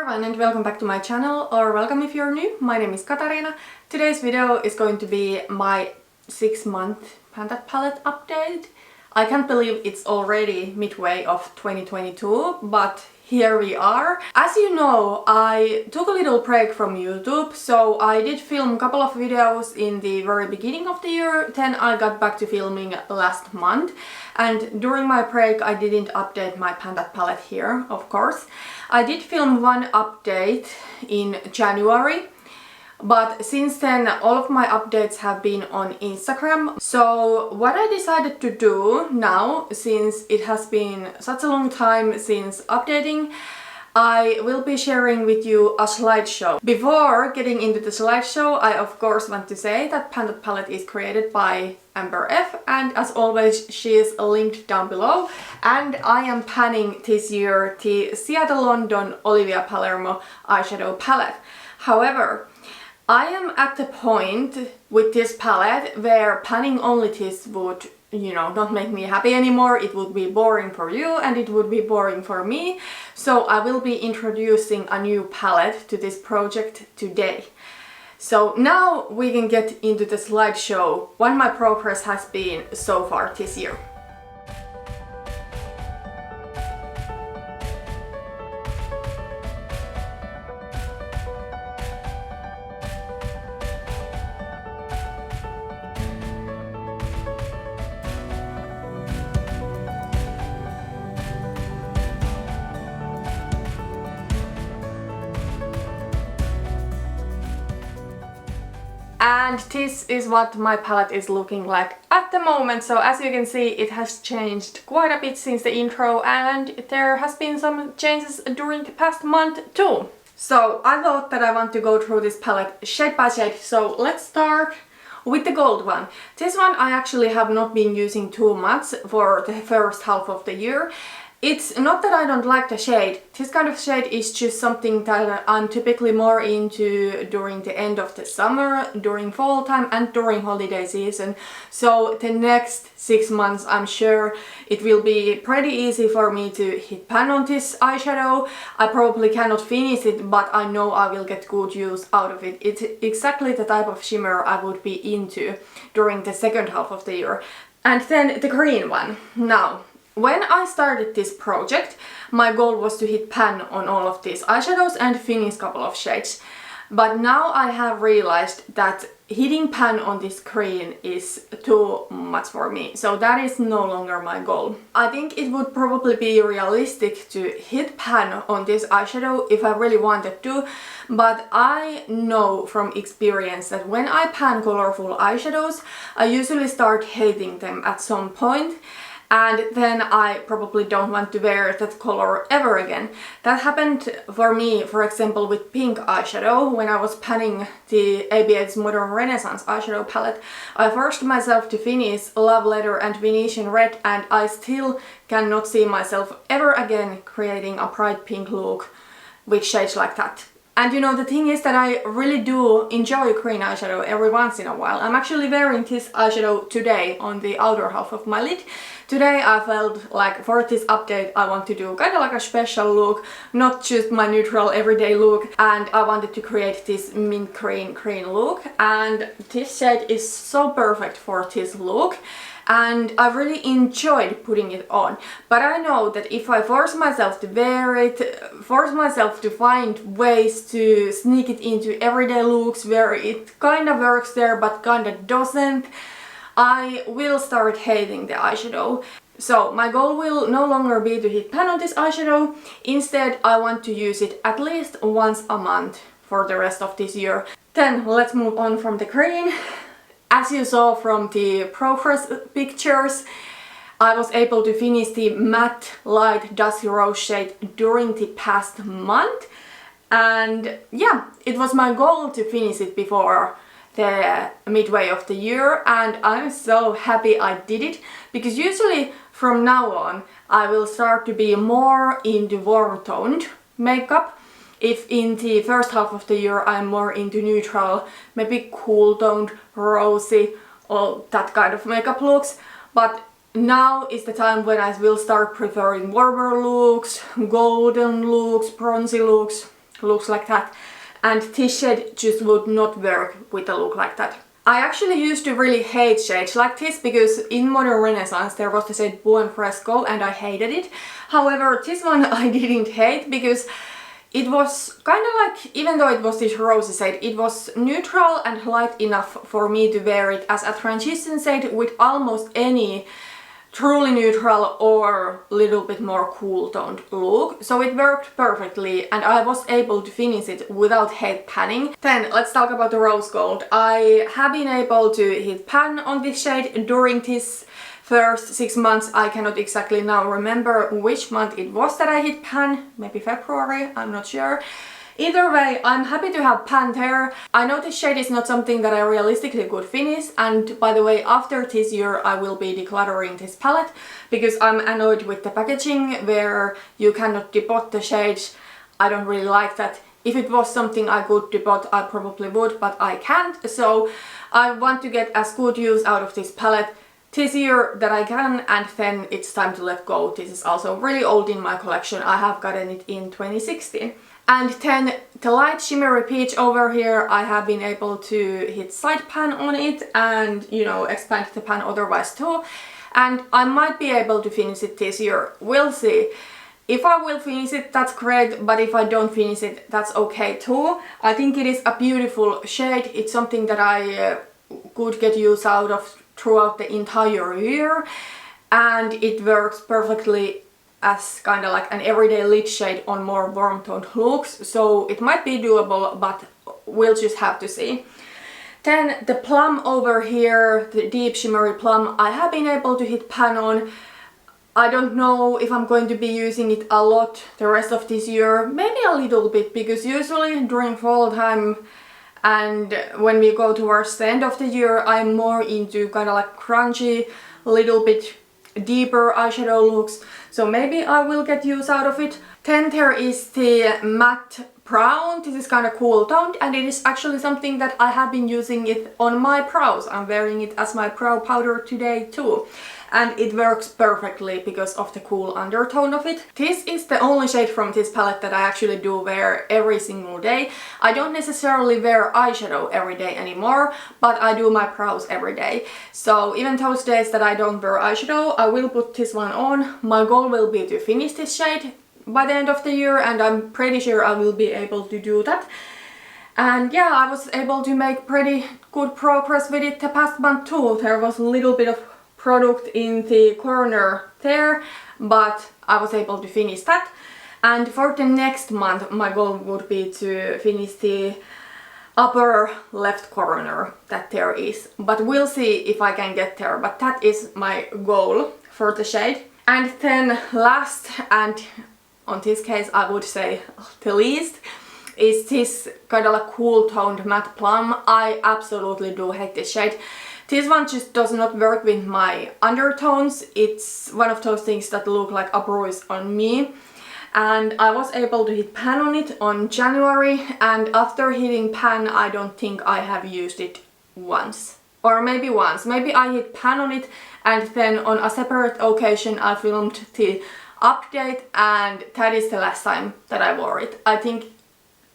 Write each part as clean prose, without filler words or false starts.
everyone and welcome back to my channel, or welcome if you're new. My name is Katarina. Today's video is going to be my 6-month Palette palette update. I can't believe it's already midway of 2022, but here we are. As you know, I took a little break from YouTube, so I did film a couple of videos in the very beginning of the year, then I got back to filming last month, and during my break I didn't update my Palette palette here, of course. I did film one update in January, but since then all of my updates have been on Instagram. So what I decided to do now, since it has been such a long time since updating, I will be sharing with you a slideshow. Before getting into the slideshow, I of course want to say that Palette palette is created by Amber F, and as always she is linked down below, and I am panning this year the Ciate London Olivia Palermo eyeshadow palette. However, I am at the point with this palette where panning only this would, not make me happy anymore. It would be boring for you and it would be boring for me. So I will be introducing a new palette to this project today. So now we can get into the slideshow, what my progress has been so far this year. And this is what my palette is looking like at the moment. So as you can see, it has changed quite a bit since the intro, and there has been some changes during the past month too. So I thought that I want to go through this palette shade by shade. So let's start with the gold one. This one I actually have not been using too much for the first half of the year. It's not that I don't like the shade. This kind of shade is just something that I'm typically more into during the end of the summer, during fall time and during holiday season. So the next 6 months I'm sure it will be pretty easy for me to hit pan on this eyeshadow. I probably cannot finish it, but I know I will get good use out of it. It's exactly the type of shimmer I would be into during the second half of the year. And then the green one. Now, when I started this project, my goal was to hit pan on all of these eyeshadows and finish a couple of shades. But now I have realized that hitting pan on this green is too much for me. So that is no longer my goal. I think it would probably be realistic to hit pan on this eyeshadow if I really wanted to. But I know from experience that when I pan colorful eyeshadows, I usually start hating them at some point. And then I probably don't want to wear that color ever again. That happened for me, for example, with pink eyeshadow. When I was panning the Ambient's Modern Renaissance eyeshadow palette, I forced myself to finish Love Letter and Venetian Red, and I still cannot see myself ever again creating a bright pink look with shades like that. And the thing is that I really do enjoy green eyeshadow every once in a while. I'm actually wearing this eyeshadow today on the outer half of my lid. Today I felt like for this update I want to do kind of like a special look, not just my neutral everyday look, and I wanted to create this mint green look, and this shade is so perfect for this look. And I really enjoyed putting it on. But I know that if I force myself to wear it, force myself to find ways to sneak it into everyday looks where it kind of works there but kind of doesn't, I will start hating the eyeshadow. So my goal will no longer be to hit pan on this eyeshadow. Instead, I want to use it at least once a month for the rest of this year. Then let's move on from the green. As you saw from the progress pictures, I was able to finish the matte light dusty rose shade during the past month, and yeah, it was my goal to finish it before the midway of the year, and I'm so happy I did it, because usually from now on I will start to be more into warm toned makeup. If in the first half of the year I'm more into neutral, maybe cool toned, rosy, all that kind of makeup looks. But now is the time when I will start preferring warmer looks, golden looks, bronzy looks, looks like that, and this shade just would not work with a look like that. I actually used to really hate shades like this because in Modern Renaissance there was the shade Buon Fresco and I hated it. However, this one I didn't hate because it was kind of like, even though it was this rosy shade, it was neutral and light enough for me to wear it as a transition shade with almost any truly neutral or little bit more cool toned look. So it worked perfectly and I was able to finish it without head panning. Then let's talk about the rose gold. I have been able to hit pan on this shade during this first 6 months. I cannot exactly now remember which month it was that I hit pan, maybe February, I'm not sure. Either way, I'm happy to have pan there. I know this shade is not something that I realistically could finish, and by the way, after this year I will be decluttering this palette because I'm annoyed with the packaging where you cannot depot the shades. I don't really like that. If it was something I could depot, I probably would, but I can't, so I want to get as good use out of this palette this year that I can, and then it's time to let go. This is also really old in my collection. I have gotten it in 2016. And then the light shimmery peach over here, I have been able to hit side pan on it and, you know, expand the pan otherwise too. And I might be able to finish it this year. We'll see. If I will finish it, that's great, but if I don't finish it, that's okay too. I think it is a beautiful shade. It's something that I could get use out of throughout the entire year, and it works perfectly as kind of like an everyday lid shade on more warm toned looks, so it might be doable, but we'll just have to see. Then the plum over here, the deep shimmery plum, I have been able to hit pan on. I don't know if I'm going to be using it a lot the rest of this year, maybe a little bit, because usually during fall time and when we go towards the end of the year, I'm more into kind of like crunchy, little bit deeper eyeshadow looks, so maybe I will get use out of it. Then there is the matte brown. This is kind of cool toned, and it is actually something that I have been using it on my brows. I'm wearing it as my brow powder today too, and it works perfectly because of the cool undertone of it. This is the only shade from this palette that I actually do wear every single day. I don't necessarily wear eyeshadow every day anymore, but I do my brows every day. So even those days that I don't wear eyeshadow, I will put this one on. My goal will be to finish this shade by the end of the year, and I'm pretty sure I will be able to do that. And yeah, I was able to make pretty good progress with it the past month too. There was a little bit of product in the corner there, but I was able to finish that. And for the next month my goal would be to finish the upper left corner that there is, but we'll see if I can get there, but that is my goal for the shade. And then last, and on this case I would say the least, is this kind of like cool toned matte plum. I absolutely do hate this shade. This one just does not work with my undertones. It's one of those things that look like a bruise on me. And I was able to hit pan on it on January, and after hitting pan I don't think I have used it once. Or maybe once. Maybe I hit pan on it and then on a separate occasion I filmed the update, and that is the last time that I wore it. I think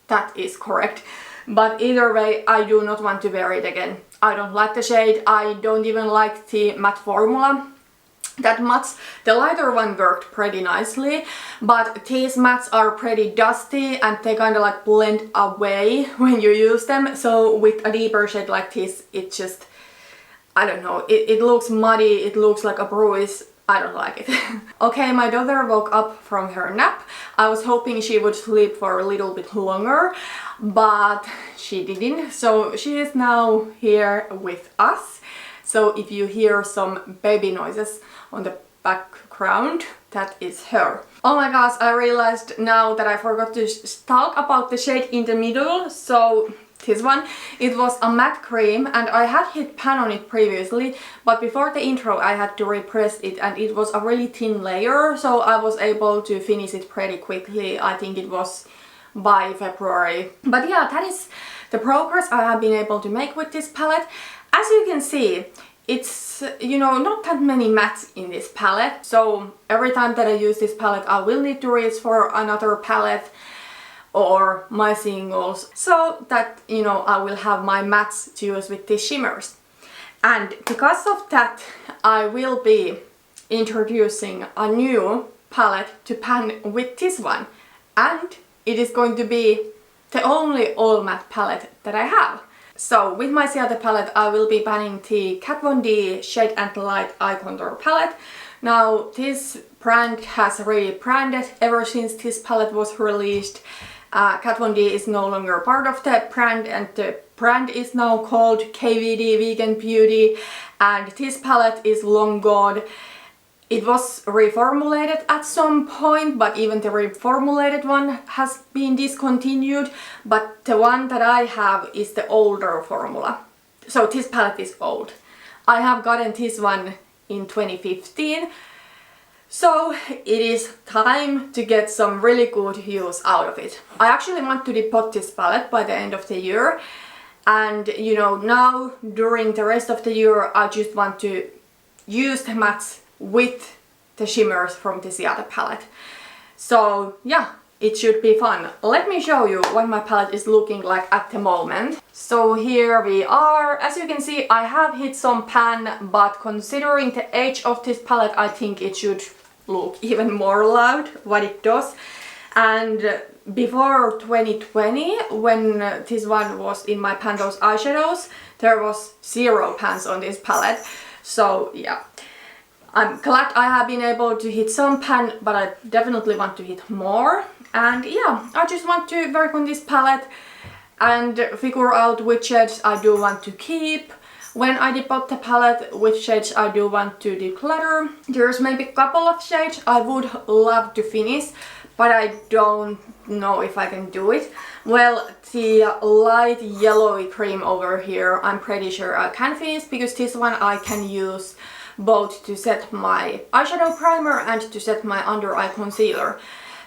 that is correct. But either way, I do not want to wear it again. I don't like the shade. I don't even like the matte formula that much. The lighter one worked pretty nicely, but these mattes are pretty dusty and they kind of like blend away when you use them. So with a deeper shade like this, it just, I don't know, it looks muddy, it looks like a bruise. I don't like it. Okay, my daughter woke up from her nap. I was hoping she would sleep for a little bit longer, but she didn't. So she is now here with us. So if you hear some baby noises on the background, that is her. Oh my gosh, I realized now that I forgot to talk about the shade in the middle. So this one, it was a matte cream, and I had hit pan on it previously, but before the intro I had to repress it, and it was a really thin layer, so I was able to finish it pretty quickly. I think it was by February. But yeah, that is the progress I have been able to make with this palette. As you can see, it's, you know, not that many mattes in this palette, so every time that I use this palette I will need to reach for another palette, or my singles, so that, you know, I will have my mattes to use with these shimmers. And because of that, I will be introducing a new palette to pan with this one, and it is going to be the only all matte palette that I have. So with my Ciate palette I will be panning the Kat Von D Shade and Light Eye Contour palette. Now this brand has rebranded ever since this palette was released. Kat Von D is no longer part of the brand, and the brand is now called KVD Vegan Beauty, and this palette is long gone. It was reformulated at some point, but even the reformulated one has been discontinued, but the one that I have is the older formula. So this palette is old. I have gotten this one in 2015, so it is time to get some really good use out of it. I actually want to depot this palette by the end of the year, and you know, now during the rest of the year I just want to use the mattes with the shimmers from the Ciate palette. So yeah, it should be fun. Let me show you what my palette is looking like at the moment. So here we are. As you can see, I have hit some pan, but considering the age of this palette, I think it should look even more loud what it does. And before 2020, when this one was in my Pantos eyeshadows, there was 0 pans on this palette. So yeah, I'm glad I have been able to hit some pan, but I definitely want to hit more. And yeah, I just want to work on this palette and figure out which shades I do want to keep. When I depot the palette, which shades I do want to declutter. There's maybe a couple of shades I would love to finish, but I don't know if I can do it. Well, the light yellowy cream over here, I'm pretty sure I can finish, because this one I can use both to set my eyeshadow primer and to set my under eye concealer.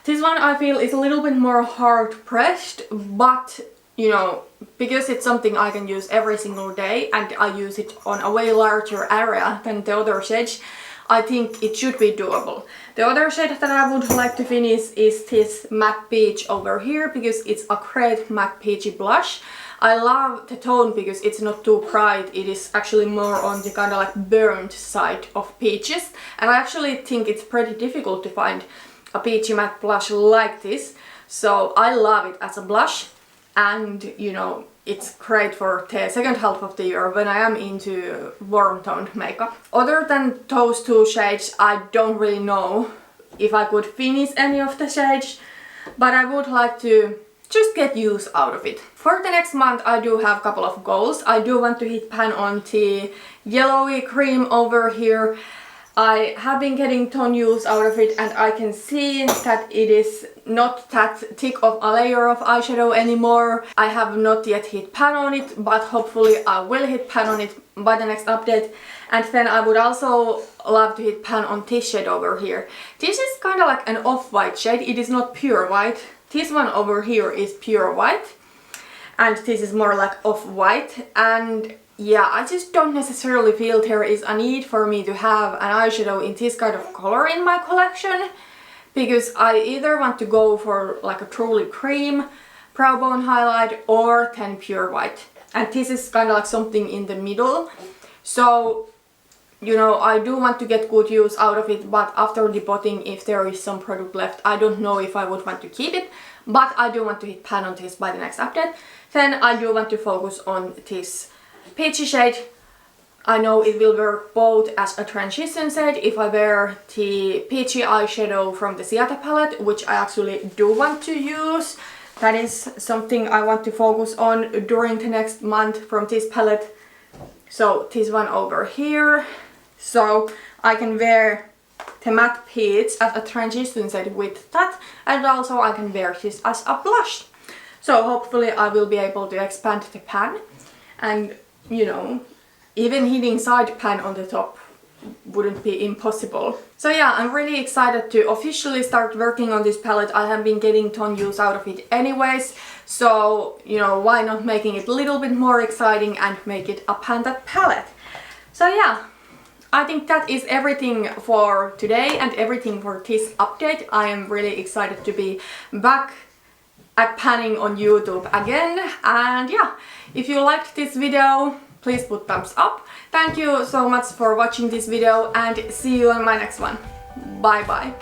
This one I feel is a little bit more hard pressed, but you know, because it's something I can use every single day and I use it on a way larger area than the other shades, I think it should be doable. The other shade that I would like to finish is this matte peach over here, because it's a great matte peachy blush. I love the tone because it's not too bright, it is actually more on the kind of like burnt side of peaches, and I actually think it's pretty difficult to find a peachy matte blush like this, so I love it as a blush. And you know, it's great for the second half of the year when I am into warm toned makeup. Other than those two shades, I don't really know if I could finish any of the shades, but I would like to just get use out of it. For the next month I do have a couple of goals. I do want to hit pan on the yellowy cream over here. I have been getting ton use out of it, and I can see that it is not that thick of a layer of eyeshadow anymore. I have not yet hit pan on it, but hopefully I will hit pan on it by the next update. And then I would also love to hit pan on this shade over here. This is kind of like an off-white shade, it is not pure white. This one over here is pure white, and this is more like off-white, and yeah, I just don't necessarily feel there is a need for me to have an eyeshadow in this kind of color in my collection, because I either want to go for like a truly cream brow bone highlight or then pure white, and this is kind of like something in the middle. So you know, I do want to get good use out of it, but after depotting, if there is some product left, I don't know if I would want to keep it, but I do want to hit pan on this by the next update. Then I do want to focus on this peachy shade. I know it will work both as a transition shade if I wear the peachy eyeshadow from the Ciate palette, which I actually do want to use. That is something I want to focus on during the next month from this palette. So this one over here. So I can wear the matte peach as a transition shade with that, and also I can wear this as a blush. So hopefully I will be able to expand the pan, and you know, even hitting side pan on the top wouldn't be impossible. So yeah, I'm really excited to officially start working on this palette. I have been getting ton use out of it anyways, so you know, why not making it a little bit more exciting and make it a panda palette. So yeah, I think that is everything for today and everything for this update. I am really excited to be back panning on YouTube again. And yeah, if you liked this video, please put thumbs up. Thank you so much for watching this video and see you on my next one. Bye bye.